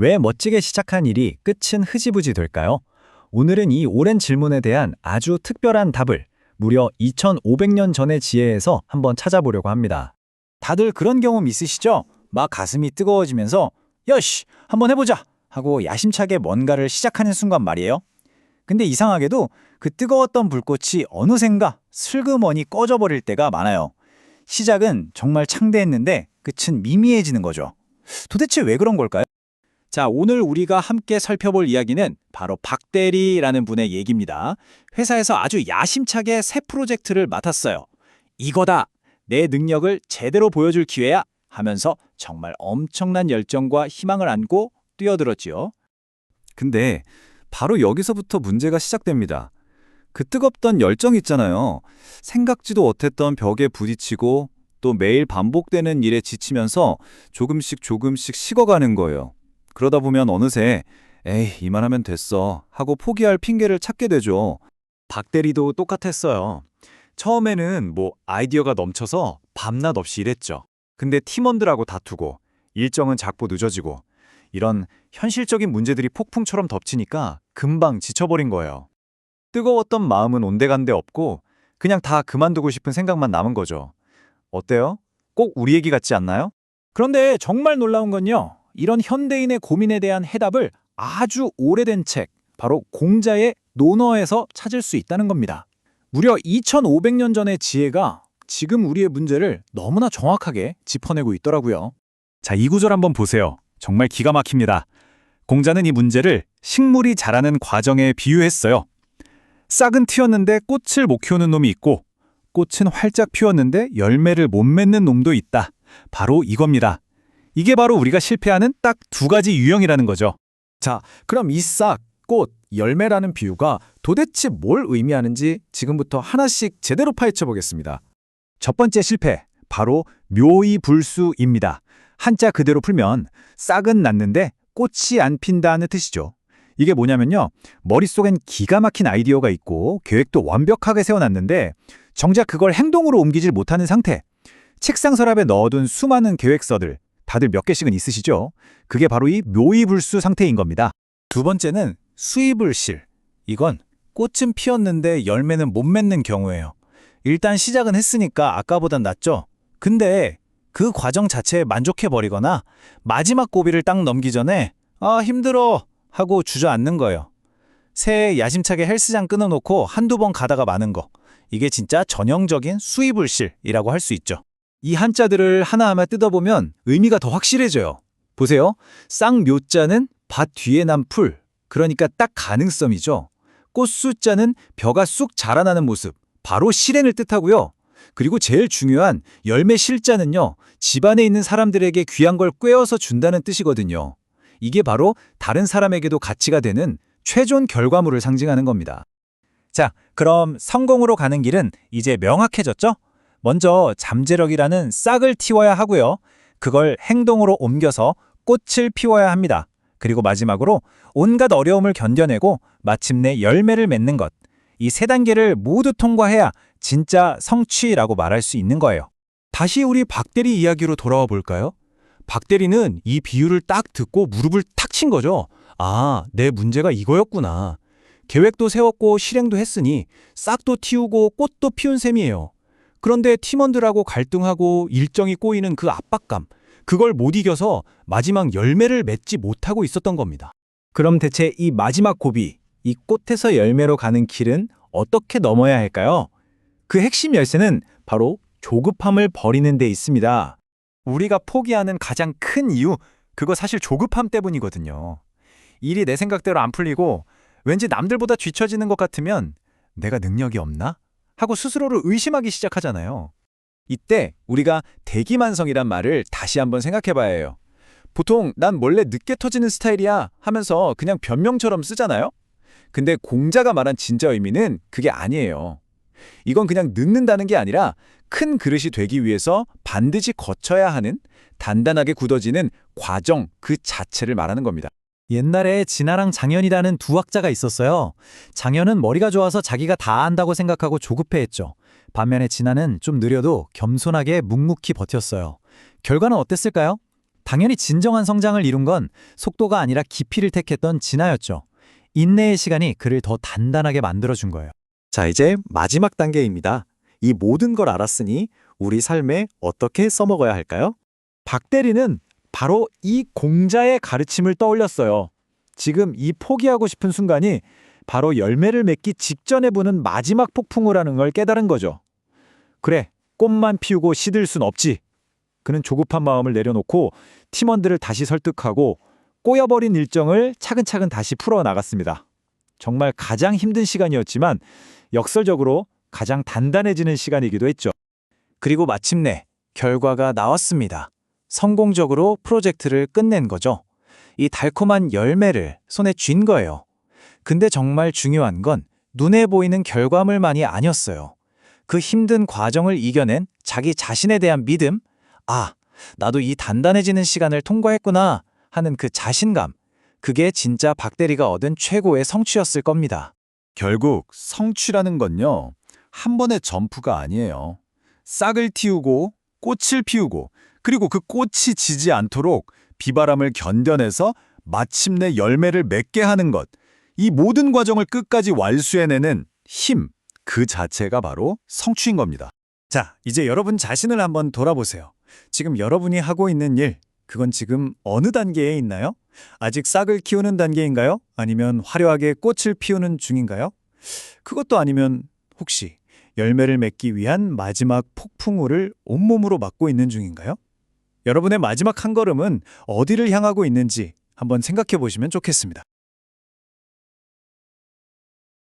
왜 멋지게 시작한 일이 끝은 흐지부지 될까요? 오늘은 이 오랜 질문에 대한 아주 특별한 답을 무려 2500년 전의 지혜에서 한번 찾아보려고 합니다. 다들 그런 경험 있으시죠? 막 가슴이 뜨거워지면서 여시, 한번 해보자! 하고 야심차게 뭔가를 시작하는 순간 말이에요. 근데 이상하게도 그 뜨거웠던 불꽃이 어느샌가 슬그머니 꺼져버릴 때가 많아요. 시작은 정말 창대했는데 끝은 미미해지는 거죠. 도대체 왜 그런 걸까요? 자, 오늘 우리가 함께 살펴볼 이야기는 바로 박대리라는 분의 얘기입니다. 회사에서 아주 야심차게 새 프로젝트를 맡았어요. 이거다! 내 능력을 제대로 보여줄 기회야! 하면서 정말 엄청난 열정과 희망을 안고 뛰어들었지요. 근데 바로 여기서부터 문제가 시작됩니다. 그 뜨겁던 열정 있잖아요. 생각지도 못했던 벽에 부딪히고 또 매일 반복되는 일에 지치면서 조금씩 식어가는 거예요. 그러다 보면 어느새 에이, 이만하면 됐어 하고 포기할 핑계를 찾게 되죠. 박대리도 똑같았어요. 처음에는 아이디어가 넘쳐서 밤낮 없이 일했죠. 근데 팀원들하고 다투고 일정은 자꾸 늦어지고 이런 현실적인 문제들이 폭풍처럼 덮치니까 금방 지쳐버린 거예요. 뜨거웠던 마음은 온데간데 없고 그냥 다 그만두고 싶은 생각만 남은 거죠. 어때요? 꼭 우리 얘기 같지 않나요? 그런데 정말 놀라운 건요. 이런 현대인의 고민에 대한 해답을 아주 오래된 책, 바로 공자의 논어에서 찾을 수 있다는 겁니다. 무려 2500년 전의 지혜가 지금 우리의 문제를 너무나 정확하게 짚어내고 있더라고요. 자, 이 구절 한번 보세요. 정말 기가 막힙니다. 공자는 이 문제를 식물이 자라는 과정에 비유했어요. 싹은 튀었는데 꽃을 못 키우는 놈이 있고 꽃은 활짝 피었는데 열매를 못 맺는 놈도 있다. 바로 이겁니다. 이게 바로 우리가 실패하는 딱 두 가지 유형이라는 거죠. 자, 그럼 이 싹, 꽃, 열매라는 비유가 도대체 뭘 의미하는지 지금부터 하나씩 제대로 파헤쳐 보겠습니다. 첫 번째 실패, 바로 묘의불수입니다. 한자 그대로 풀면 싹은 났는데 꽃이 안 핀다는 뜻이죠. 이게 뭐냐면요. 머릿속엔 기가 막힌 아이디어가 있고 계획도 완벽하게 세워놨는데 정작 그걸 행동으로 옮기질 못하는 상태. 책상 서랍에 넣어둔 수많은 계획서들, 다들 몇 개씩은 있으시죠? 그게 바로 이 묘의불수 상태인 겁니다. 두 번째는 수의불실. 이건 꽃은 피었는데 열매는 못 맺는 경우예요. 일단 시작은 했으니까 아까보단 낫죠? 근데 그 과정 자체에 만족해버리거나 마지막 고비를 딱 넘기 전에 아, 힘들어! 하고 주저앉는 거예요. 새해 야심차게 헬스장 끊어놓고 한두 번 가다가 마는 거. 이게 진짜 전형적인 수의불실이라고 할 수 있죠. 이 한자들을 하나하나 뜯어보면 의미가 더 확실해져요. 보세요. 쌍묘자는 밭 뒤에 난 풀, 그러니까 딱 가능성이죠. 꽃수자는 벼가 쑥 자라나는 모습, 바로 실행을 뜻하고요. 그리고 제일 중요한 열매 실자는요, 집안에 있는 사람들에게 귀한 걸 꿰어서 준다는 뜻이거든요. 이게 바로 다른 사람에게도 가치가 되는 최종 결과물을 상징하는 겁니다. 자, 그럼 성공으로 가는 길은 이제 명확해졌죠? 먼저 잠재력이라는 싹을 틔워야 하고요. 그걸 행동으로 옮겨서 꽃을 피워야 합니다. 그리고 마지막으로 온갖 어려움을 견뎌내고 마침내 열매를 맺는 것. 이 세 단계를 모두 통과해야 진짜 성취라고 말할 수 있는 거예요. 다시 우리 박대리 이야기로 돌아와 볼까요? 박대리는 이 비유를 딱 듣고 무릎을 탁 친 거죠. 아, 내 문제가 이거였구나. 계획도 세웠고 실행도 했으니 싹도 틔우고 꽃도 피운 셈이에요. 그런데 팀원들하고 갈등하고 일정이 꼬이는 그 압박감, 그걸 못 이겨서 마지막 열매를 맺지 못하고 있었던 겁니다. 그럼 대체 이 마지막 고비, 이 꽃에서 열매로 가는 길은 어떻게 넘어야 할까요? 그 핵심 열쇠는 바로 조급함을 버리는 데 있습니다. 우리가 포기하는 가장 큰 이유, 그거 사실 조급함 때문이거든요. 일이 내 생각대로 안 풀리고 왠지 남들보다 뒤처지는 것 같으면 내가 능력이 없나? 하고 스스로를 의심하기 시작하잖아요. 이때 우리가 대기만성이란 말을 다시 한번 생각해봐야 해요. 보통 난 원래 늦게 터지는 스타일이야 하면서 그냥 변명처럼 쓰잖아요. 근데 공자가 말한 진짜 의미는 그게 아니에요. 이건 그냥 늦는다는 게 아니라 큰 그릇이 되기 위해서 반드시 거쳐야 하는 단단하게 굳어지는 과정 그 자체를 말하는 겁니다. 옛날에 진아랑 장현이라는 두 학자가 있었어요. 장현은 머리가 좋아서 자기가 다 안다고 생각하고 조급해했죠. 반면에 진아는 좀 느려도 겸손하게 묵묵히 버텼어요. 결과는 어땠을까요? 당연히 진정한 성장을 이룬 건 속도가 아니라 깊이를 택했던 진화였죠. 인내의 시간이 그를 더 단단하게 만들어준 거예요. 자, 이제 마지막 단계입니다. 이 모든 걸 알았으니 우리 삶에 어떻게 써먹어야 할까요? 박 대리는 바로 이 공자의 가르침을 떠올렸어요. 지금 이 포기하고 싶은 순간이 바로 열매를 맺기 직전에 부는 마지막 폭풍우라는 걸 깨달은 거죠. 그래, 꽃만 피우고 시들 순 없지. 그는 조급한 마음을 내려놓고 팀원들을 다시 설득하고 꼬여버린 일정을 차근차근 다시 풀어나갔습니다. 정말 가장 힘든 시간이었지만 역설적으로 가장 단단해지는 시간이기도 했죠. 그리고 마침내 결과가 나왔습니다. 성공적으로 프로젝트를 끝낸 거죠. 이 달콤한 열매를 손에 쥔 거예요. 근데 정말 중요한 건 눈에 보이는 결과물만이 아니었어요. 그 힘든 과정을 이겨낸 자기 자신에 대한 믿음, 아, 나도 이 단단해지는 시간을 통과했구나 하는 그 자신감, 그게 진짜 박 대리가 얻은 최고의 성취였을 겁니다. 결국 성취라는 건요, 한 번의 점프가 아니에요. 싹을 틔우고 꽃을 피우고 그리고 그 꽃이 지지 않도록 비바람을 견뎌내서 마침내 열매를 맺게 하는 것. 이 모든 과정을 끝까지 완수해내는 힘, 그 자체가 바로 성취인 겁니다. 자, 이제 여러분 자신을 한번 돌아보세요. 지금 여러분이 하고 있는 일, 그건 지금 어느 단계에 있나요? 아직 싹을 키우는 단계인가요? 아니면 화려하게 꽃을 피우는 중인가요? 그것도 아니면 혹시 열매를 맺기 위한 마지막 폭풍우를 온몸으로 맞고 있는 중인가요? 여러분의 마지막 한 걸음은 어디를 향하고 있는지 한번 생각해 보시면 좋겠습니다.